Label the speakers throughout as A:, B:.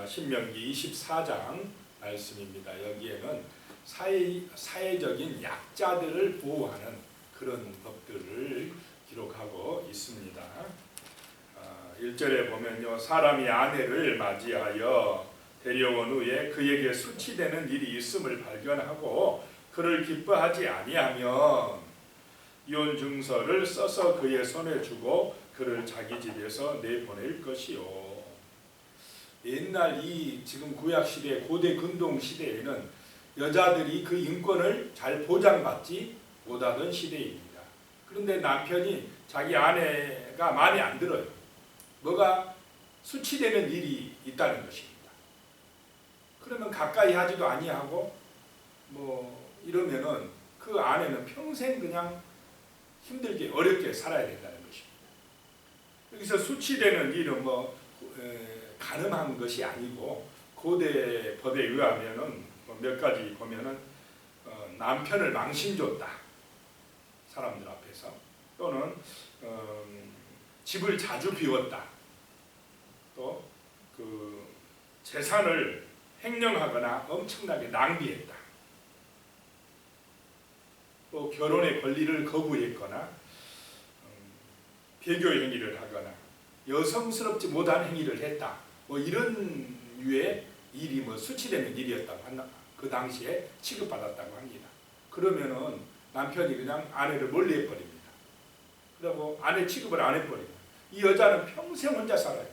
A: 신명기 24장 말씀입니다. 여기에는 사회적인 약자들을 보호하는 그런 법들을 기록하고 있습니다. 1절에 보면요, 사람이 아내를 맞이하여 데려온 후에 그에게 수치되는 일이 있음을 발견하고 그를 기뻐하지 아니하면 이혼 증서를 써서 그의 손에 주고 그를 자기 집에서 내보낼 것이요. 옛날 이 지금 구약 시대, 고대 근동 시대에는 여자들이 그 인권을 잘 보장받지 못하던 시대입니다. 그런데 남편이 자기 아내가 마음에 안 들어요. 뭐가 수치되는 일이 있다는 것입니다. 그러면 가까이 하지도 아니하고 뭐 이러면은 그 아내는 평생 그냥 힘들게 어렵게 살아야 된다는 것입니다. 여기서 수치되는 일은 가늠한 것이 아니고 고대 법에 의하면은 몇 가지 보면은 남편을 망신줬다, 사람들 앞에서, 또는 집을 자주 비웠다, 또 그 재산을 횡령하거나 엄청나게 낭비했다, 또 결혼의 권리를 거부했거나 배교 행위를 하거나 여성스럽지 못한 행위를 했다, 이런 유의 일이 수치되는 일이었다고 한다. 그 당시에 취급받았다고 합니다. 그러면은 남편이 그냥 아내를 멀리해버립니다. 그리고 아내 취급을 안 해버립니다. 이 여자는 평생 혼자 살아요.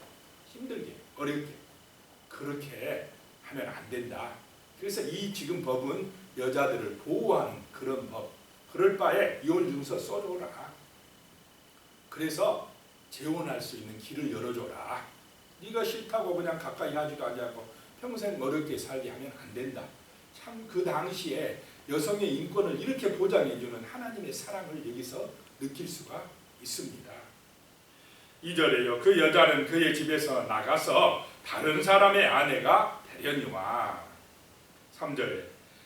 A: 힘들게, 어렵게. 그렇게 하면 안 된다. 그래서 이 지금 법은 여자들을 보호하는 그런 법. 그럴 바에 이혼 증서 써줘라. 그래서 재혼할 수 있는 길을 열어줘라. 네가 싫다고 그냥 가까이 하지도 않냐고 평생 어렵게 살게 하면 안 된다. 참 그 당시에 여성의 인권을 이렇게 보장해주는 하나님의 사랑을 여기서 느낄 수가 있습니다. 2절에요. 그 여자는 그의 집에서 나가서 다른 사람의 아내가 되려니와. 3절에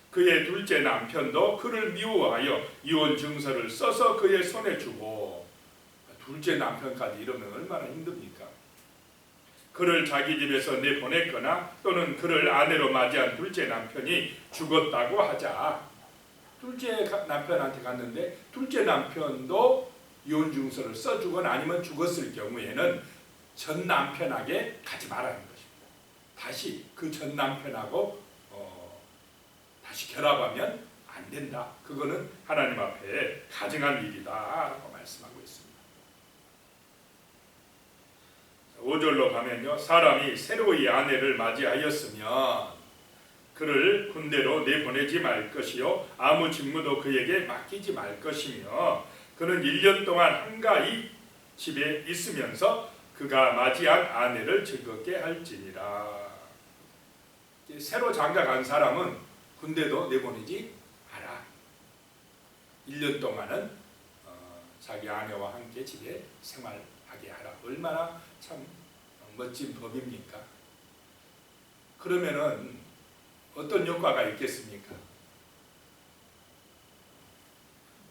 A: 그의 둘째 남편도 그를 미워하여 이혼 증서를 써서 그의 손에 주고. 둘째 남편까지 이러면 얼마나 힘듭니까? 그를 자기 집에서 내보냈거나 또는 그를 아내로 맞이한 둘째 남편이 죽었다고 하자. 둘째 남편한테 갔는데 둘째 남편도 이혼 증서를 써주거나 아니면 죽었을 경우에는 전 남편에게 가지 말라는 것입니다. 다시 그 전 남편하고 다시 결합하면 안 된다. 그거는 하나님 앞에 가증한 일이다 라고 말씀하고 있습니다. 5절로 가면요, 사람이 새로이 아내를 맞이하였으면 그를 군대로 내보내지 말 것이요 아무 직무도 그에게 맡기지 말 것이며 그는 1년 동안 한가히 집에 있으면서 그가 맞이한 아내를 즐겁게 할지니라. 새로 장가간 사람은 군대도 내보내지 마라. 1년 동안은 자기 아내와 함께 집에 생활하게 하라. 얼마나 참 멋진 법입니까? 그러면은 어떤 효과가 있겠습니까?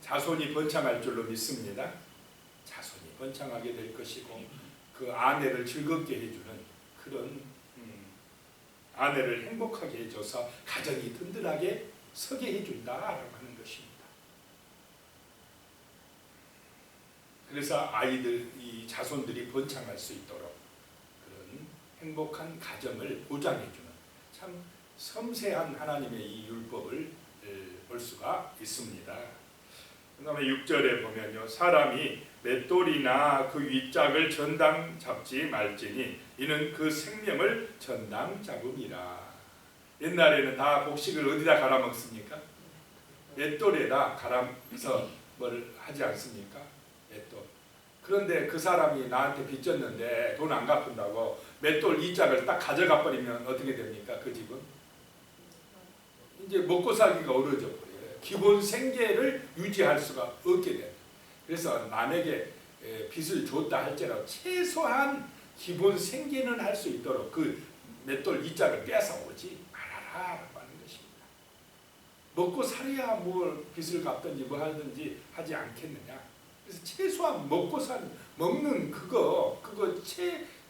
A: 자손이 번창할 줄로 믿습니다. 자손이 번창하게 될 것이고 그 아내를 즐겁게 해주는 그런 아내를 행복하게 해줘서 가정이 든든하게 서게 해준다라고 하는 것입니다. 그래서 이 자손들이 번창할 수 있도록 그런 행복한 가정을 보장해주는 참 섬세한 하나님의 이 율법을 볼 수가 있습니다. 그 다음에 6절에 보면요, 사람이 맷돌이나 그 윗짝을 전당 잡지 말지니 이는 그 생명을 전당 잡음이라. 옛날에는 다 곡식을 어디다 갈아 먹습니까? 맷돌에다 갈아서 뭘 하지 않습니까? 맷돌. 그런데 그 사람이 나한테 빚졌는데 돈 안 갚는다고 맷돌 윗짝을 딱 가져가 버리면 어떻게 됩니까? 그 집은 이제 먹고 살기가 어려워져 버려요. 기본 생계를 유지할 수가 없게 돼요. 그래서 남에게 빚을 줬다 할지라도 최소한 기본 생계는 할 수 있도록 그 맷돌 윗짝을 뺏어오지 말아라라고 하는 것입니다. 먹고 살아야 뭘 빚을 갚든지 뭐 하든지 하지 않겠느냐. 그래서 최소한 먹고 먹는 그거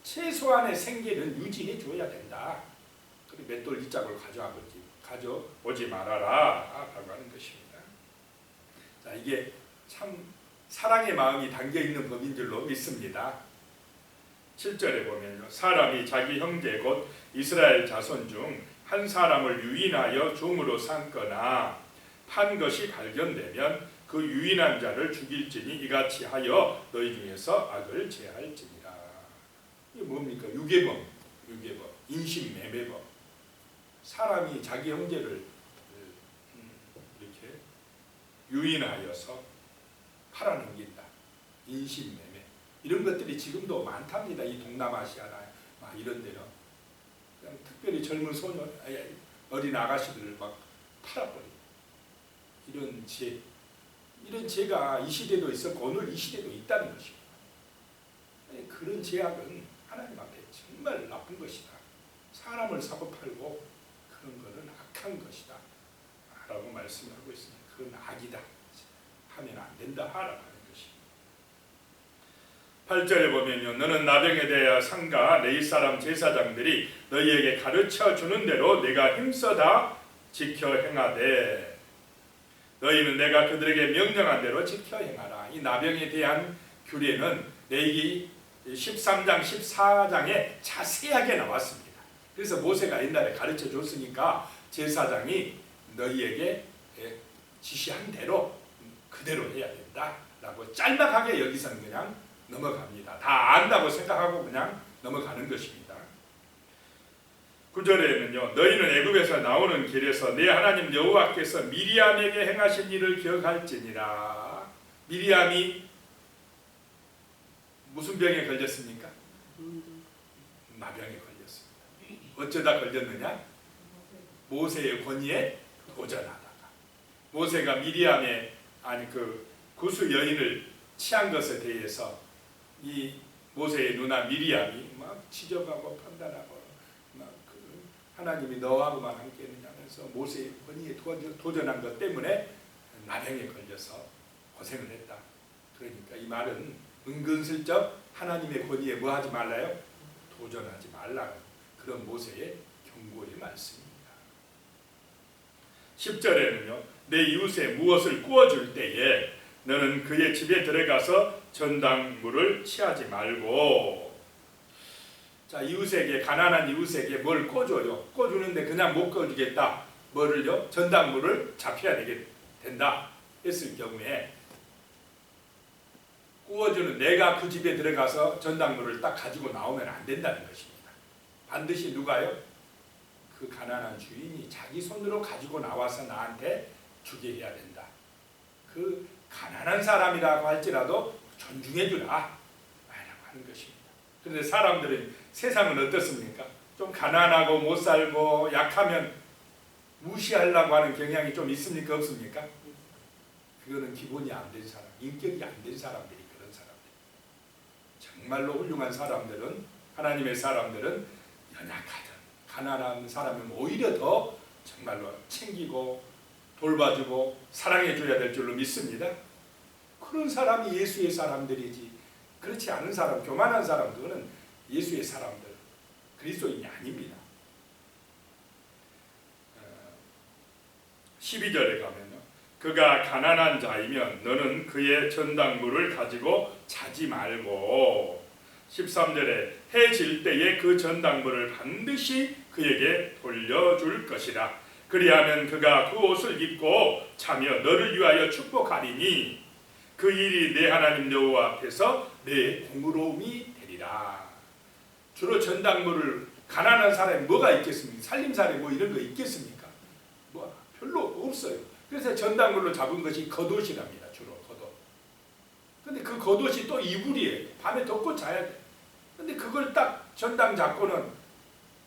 A: 최소한의 생계는 유지해 줘야 된다. 그리고 맷돌 이 짝을 가져오지 말아라 라고 하는 것입니다. 자, 이게 참 사랑의 마음이 담겨있는 법인 줄로 믿습니다. 7절에 보면요, 사람이 자기 형제 곧 이스라엘 자손 중 한 사람을 유인하여 종으로 삼거나 판 것이 발견되면 그 유인한 자를 죽일지니 이같이 하여 너희 중에서 악을 제할지니라. 이게 뭡니까? 유괴범, 인신매매범. 사람이 자기 형제를 이렇게 유인하여서 팔아넘긴다. 인신매매. 이런 것들이 지금도 많답니다. 이 동남아시아나 이런 데는. 그냥 특별히 젊은 소녀, 어린 아가씨들을 막 팔아버리고. 이런 죄가 이 시대도 있었고 오늘 이 시대도 있다는 것입니다. 그런 죄악은 하나님 앞에 정말 나쁜 것이다. 사람을 사고팔고 그런 것은 악한 것이다 라고 말씀하고 있습니다. 그건 악이다. 하면 안 된다 하라고 하는 것입니다. 8절에 보면요, 너는 나병에 대하여 상가 내 이웃사람 제사장들이 너희에게 가르쳐 주는 대로 내가 힘써 다 지켜 행하되 너희는 내가 그들에게 명령한 대로 지켜 행하라. 이 나병에 대한 규례는 레위기 13장 14장에 자세하게 나왔습니다. 그래서 모세가 옛날에 가르쳐 줬으니까 제사장이 너희에게 지시한 대로 그대로 해야 된다 라고 짤막하게 여기서는 그냥 넘어갑니다. 다 안다고 생각하고 그냥 넘어가는 것입니다. 9절에는요, 너희는 애굽에서 나오는 길에서 내 하나님 여호와께서 미리암에게 행하신 일을 기억할지니라. 미리암이 무슨 병에 걸렸습니까? 나병에 걸렸습니다. 어쩌다 걸렸느냐? 모세의 권위에 도전하다가. 모세가 미리암의 그 구수 여인을 취한 것에 대해서 이 모세의 누나 미리암이 막 지적하고 판단하고 하나님이 너하고만 함께 했느냐면서 모세의 권위에 도전한 것 때문에 나병에 걸려서 고생을 했다. 그러니까 이 말은 은근슬쩍 하나님의 권위에 뭐 하지 말라요? 도전하지 말라. 그런 모세의 경고의 말씀입니다. 10절에는요, 내 이웃에 무엇을 구워줄 때에 너는 그의 집에 들어가서 전당물을 취하지 말고. 자, 이웃에게, 가난한 이웃에게 뭘 꿔줘요. 꿔주는데 그냥 못 꿔주겠다. 뭐를요? 전당물을 잡혀야 된다 했을 경우에 구워주는 내가 그 집에 들어가서 전당물을 딱 가지고 나오면 안 된다는 것입니다. 반드시 누가요? 그 가난한 주인이 자기 손으로 가지고 나와서 나한테 주게 해야 된다. 그 가난한 사람이라고 할지라도 존중해 주라 라고 하는 것입니다. 그런데 사람들은, 세상은 어떻습니까? 좀 가난하고 못 살고 약하면 무시하려고 하는 경향이 좀 있습니까? 없습니까? 그거는 기본이 안 된 사람, 인격이 안 된 사람들이 그런 사람들. 정말로 훌륭한 사람들은, 하나님의 사람들은 연약하든 가난한 사람은 오히려 더 정말로 챙기고 돌봐주고 사랑해줘야 될 줄로 믿습니다. 그런 사람이 예수의 사람들이지, 그렇지 않은 사람, 교만한 사람들은 예수의 사람들, 그리스도인이 아닙니다. 12절에 가면요, 그가 가난한 자이면 너는 그의 전당물을 가지고 자지 말고. 13절에 해 질 때에 그 전당물을 반드시 그에게 돌려줄 것이라. 그리하면 그가 그 옷을 입고 자며 너를 위하여 축복하리니 그 일이 내 하나님 여호와 앞에서 내 공의로움이 되리라. 주로 전당물을, 가난한 사람이 뭐가 있겠습니까? 살림살이 뭐 이런 거 있겠습니까? 뭐 별로 없어요. 그래서 전당물로 잡은 것이 겉옷이랍니다. 주로 겉옷. 근데 그 겉옷이 또 이불이에요. 밤에 덮고 자야 돼. 근데 그걸 딱 전당 잡고는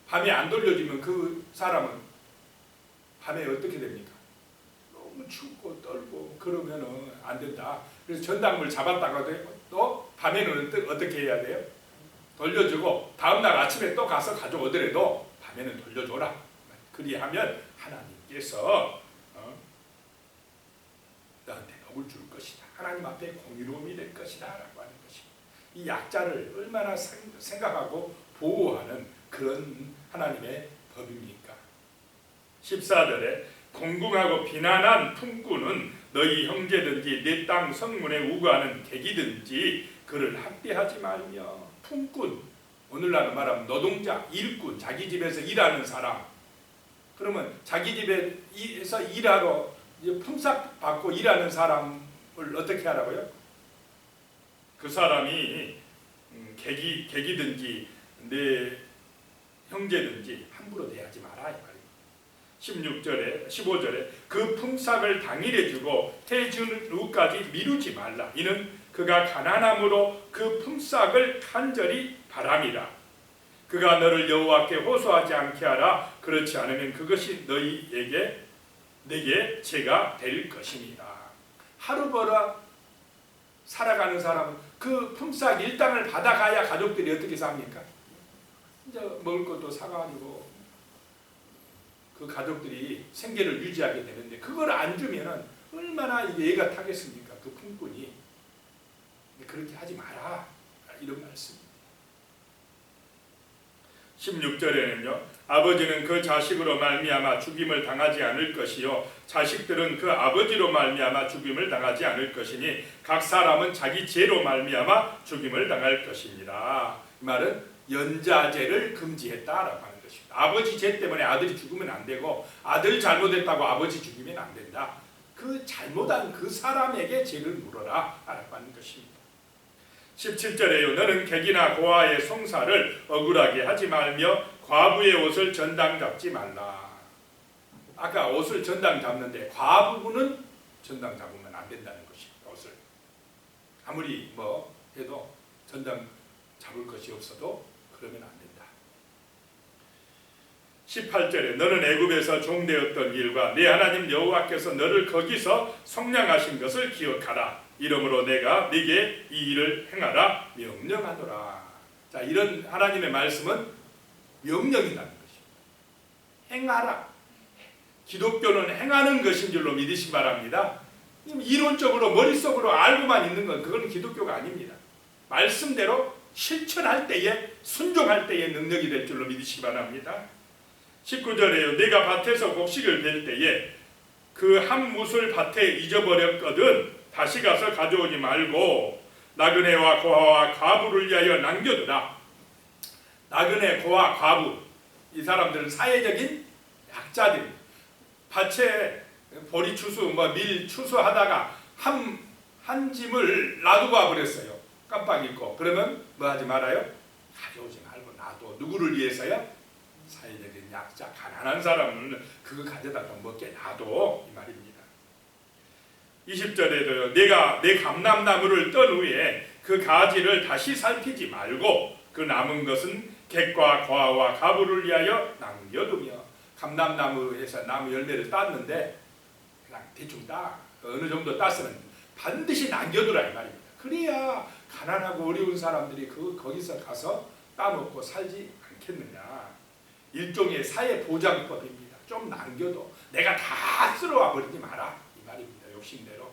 A: 밤에 안 돌려주면 그 사람은 밤에 어떻게 됩니까? 너무 춥고 떨고 그러면은 안 된다. 그래서 전당물 잡았다가도 또 밤에는 어떻게 해야 돼요? 돌려주고 다음날 아침에 또 가서 가져오더라도 밤에는 돌려줘라. 그리하면 하나님께서 너한테 복을 줄 것이다. 하나님 앞에 공의로움이 될 것이다 라고 하는 것입니다. 이 약자를 얼마나 생각하고 보호하는 그런 하나님의 법입니까? 14절에 공궁하고 비난한 품꾼은 너희 형제든지 내 땅 성문에 우거하는 객이든지 그를 학대하지 말며. 품꾼, 오늘날 말하면 노동자, 일꾼, 자기 집에서 일하는 사람. 그러면 자기 집에서 일하러 품삯 받고 일하는 사람을 어떻게 하라고요? 그 사람이 객이든지 내 형제든지 함부로 대하지 마라 이 말입니다. 16절에 15절에 그 품삯을 당일에 주고 해주는 후까지 미루지 말라. 이는 그가 가난함으로 그 품삯을 간절히 바람이라. 그가 너를 여호와께 호소하지 않게 하라. 그렇지 않으면 그것이 너희에게 내게 죄가 될 것입니다. 하루 벌어 살아가는 사람은 그 품삯 일당을 받아가야 가족들이 어떻게 삽니까? 이제 먹을 것도 사가지고 그 가족들이 생계를 유지하게 되는데 그걸 안 주면은 얼마나 이게 애가 타겠습니까? 그 품꾼이. 그렇게 하지 마라 이런 말씀입니다. 16절에는요. 아버지는 그 자식으로 말미암아 죽임을 당하지 않을 것이요 자식들은 그 아버지로 말미암아 죽임을 당하지 않을 것이니 각 사람은 자기 죄로 말미암아 죽임을 당할 것입니다. 이 말은 연자죄를 금지했다라고 하는 것입니다. 아버지 죄 때문에 아들이 죽으면 안 되고 아들 잘못했다고 아버지 죽이면 안 된다. 그 잘못한 그 사람에게 죄를 물어라 라고 하는 것입니다. 17절에요. 너는 객이나 고아의 송사를 억울하게 하지 말며 과부의 옷을 전당 잡지 말라. 아까 옷을 전당 잡는데 과부는 전당 잡으면 안 된다는 것입니다. 옷을 아무리 뭐 해도 전당 잡을 것이 없어도 그러면 안 된다. 18절에 너는 애굽에서 종되었던 일과 내 하나님 여호와께서 너를 거기서 속량하신 것을 기억하라. 이러므로 내가 네게 이 일을 행하라 명령하노라. 자, 이런 하나님의 말씀은 명령이라는 것입니다. 행하라. 기독교는 행하는 것인 줄로 믿으시기 바랍니다. 이론적으로 머릿속으로 알고만 있는 건 그건 기독교가 아닙니다. 말씀대로 실천할 때에 순종할 때에 능력이 될 줄로 믿으시기 바랍니다. 19절에요. 내가 밭에서 곡식을 벨 때에 그 한 뭇을 밭에 잊어버렸거든 다시 가서 가져오지 말고 나그네와 고아와 과부를 위하여 남겨두라. 나그네, 고아, 과부 이 사람들은 사회적인 약자들. 밭에 보리 추수, 밀 추수하다가 한 짐을 놔두고 와버렸어요. 깜빡 잊고. 그러면 뭐 하지 말아요? 가져오지 말고 놔둬. 누구를 위해서요? 사회적인 약자, 가난한 사람은 그거 가져다 먹게 놔둬 이 말입니다. 20절에도요. 내가 내 감람나무를 떤 후에 그 가지를 다시 살피지 말고 그 남은 것은 객과 고아와 과부를 위하여 남겨두며. 감람나무에서 나무 열매를 땄는데 그냥 대충 따. 어느 정도 땄으면 반드시 남겨두라 이 말입니다. 그래야 가난하고 어려운 사람들이 거기서 가서 따먹고 살지 않겠느냐. 일종의 사회보장법입니다. 좀 남겨도 내가 다 쓸어와 버리지 마라 이 말입니다. 욕심대로.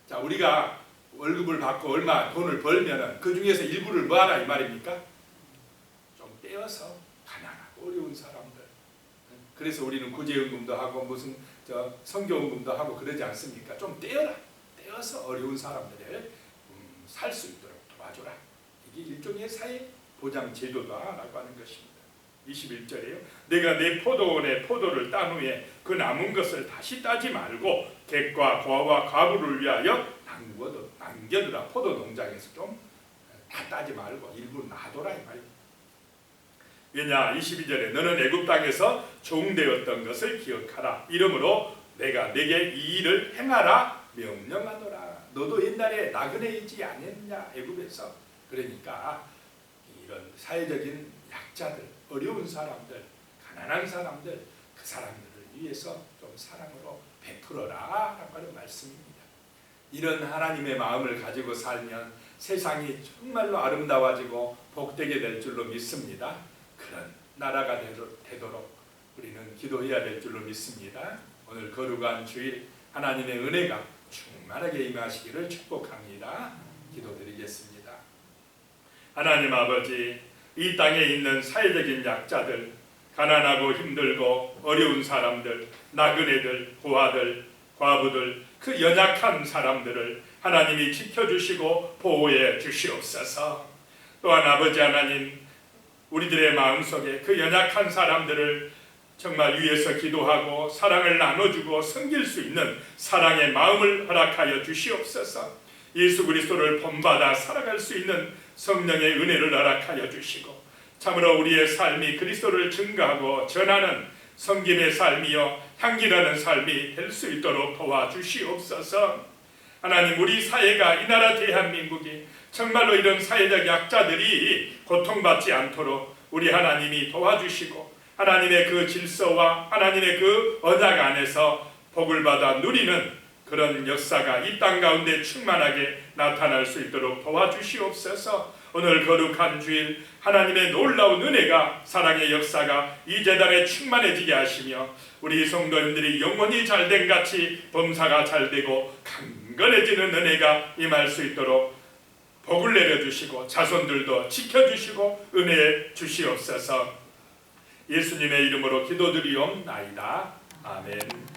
A: 자, 우리가 월급을 받고 얼마 돈을 벌면은 그 중에서 일부를 뭐하라 이 말입니까? 좀 떼어서 가난하고 어려운 사람들. 그래서 우리는 구제연금도 하고 무슨 선교연금도 하고 그러지 않습니까? 좀 떼어서 어려운 사람들을 살 수 있도록 도와줘라. 이게 일종의 사회보장 제도다라고 하는 것입니다. 21절이에요. 내가 내 포도원에 포도를 딴 후에 그 남은 것을 다시 따지 말고 객과 고아와 과부를 위하여 남겨두라. 포도 농장에서 좀 다 따지 말고 일부 놔둬라 이 말입니다. 왜냐 22절에 너는 애굽 땅에서 종되었던 것을 기억하라. 이러므로 내가 내게 이 일을 행하라 명령하노라. 너도 옛날에 나그네이지 않았냐 애굽에서. 그러니까 이런 사회적인 약자들, 어려운 사람들, 가난한 사람들, 그 사람들을 위해서 좀 사랑으로 베풀어라 라고 하는 말씀입니다. 이런 하나님의 마음을 가지고 살면 세상이 정말로 아름다워지고 복되게 될 줄로 믿습니다. 그런 나라가 되도록 우리는 기도해야 될 줄로 믿습니다. 오늘 거룩한 주일 하나님의 은혜가 충만하게 임하시기를 축복합니다. 기도드리겠습니다.
B: 하나님 아버지, 이 땅에 있는 사회적인 약자들, 가난하고 힘들고 어려운 사람들, 나그네들, 고아들, 과부들, 그 연약한 사람들을 하나님이 지켜주시고 보호해 주시옵소서. 또한 아버지 하나님, 우리들의 마음속에 그 연약한 사람들을 정말 위해서 기도하고 사랑을 나눠주고 섬길 수 있는 사랑의 마음을 허락하여 주시옵소서. 예수 그리스도를 본받아 살아갈 수 있는 성령의 은혜를 허락하여 주시고, 참으로 우리의 삶이 그리스도를 증거하고 전하는 섬김의 삶이요 향기나는 삶이 될 수 있도록 도와주시옵소서. 하나님, 우리 사회가, 이 나라 대한민국이 정말로 이런 사회적 약자들이 고통받지 않도록 우리 하나님이 도와주시고, 하나님의 그 질서와 하나님의 그 언약 안에서 복을 받아 누리는 그런 역사가 이 땅 가운데 충만하게 나타날 수 있도록 도와주시옵소서. 오늘 거룩한 주일 하나님의 놀라운 은혜가, 사랑의 역사가 이 제단에 충만해지게 하시며, 우리 성도님들이 영원히 잘된 같이 범사가 잘되고 강건해지는 은혜가 임할 수 있도록 복을 내려주시고 자손들도 지켜주시고 은혜해 주시옵소서. 예수님의 이름으로 기도드리옵나이다. 아멘.